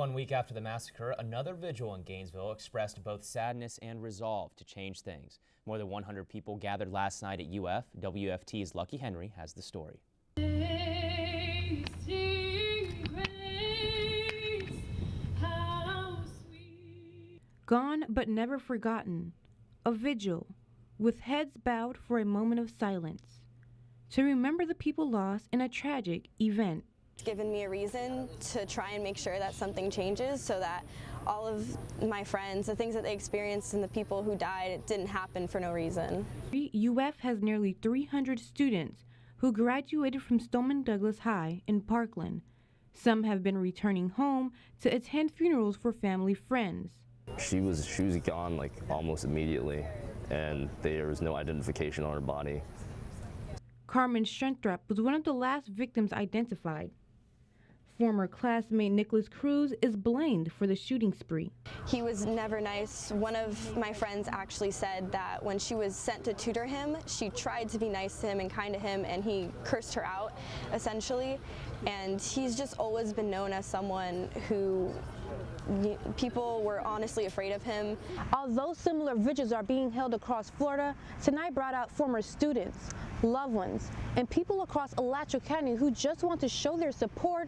1 week after the massacre, another vigil in Gainesville expressed both sadness and resolve to change things. More than 100 people gathered last night at UF. WFT's Lucki Henry has the story. Gone but never forgotten. A vigil, with heads bowed for a moment of silence, to remember the people lost in a tragic event. It's given me a reason to try and make sure that something changes so that all of my friends, the things that they experienced and the people who died, it didn't happen for no reason. UF has nearly 300 students who graduated from Stoneman Douglas High in Parkland. Some have been returning home to attend funerals for family friends. She was gone like almost immediately, and there was no identification on her body. Carmen Strenthrup was one of the last victims identified. Former classmate Nicholas Cruz is blamed for the shooting spree. He was never nice. One of my friends actually said that when she was sent to tutor him, she tried to be nice to him and kind to him, and he cursed her out, essentially. And he's just always been known as someone who people were honestly afraid of him. Although similar vigils are being held across Florida, tonight brought out former students, loved ones, and people across Alachua County who just want to show their support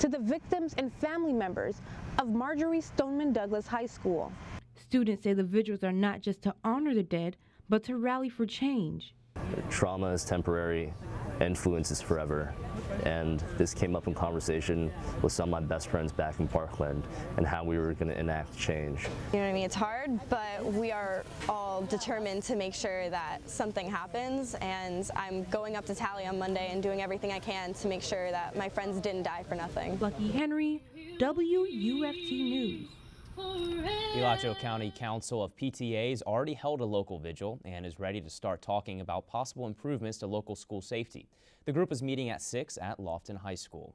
to the victims and family members of Marjorie Stoneman Douglas High School. Students say the vigils are not just to honor the dead, but to rally for change. Trauma is temporary, influence is forever. And this came up in conversation with some of my best friends back in Parkland and how we were going to enact change. You know what I mean? It's hard, but we are all determined to make sure that something happens, and I'm going up to Tally on Monday and doing everything I can to make sure that my friends didn't die for nothing. Lucki Henry, WUFT News. The Alachua County Council of PTAs already held a local vigil and is ready to start talking about possible improvements to local school safety. The group is meeting at 6 at Lofton High School.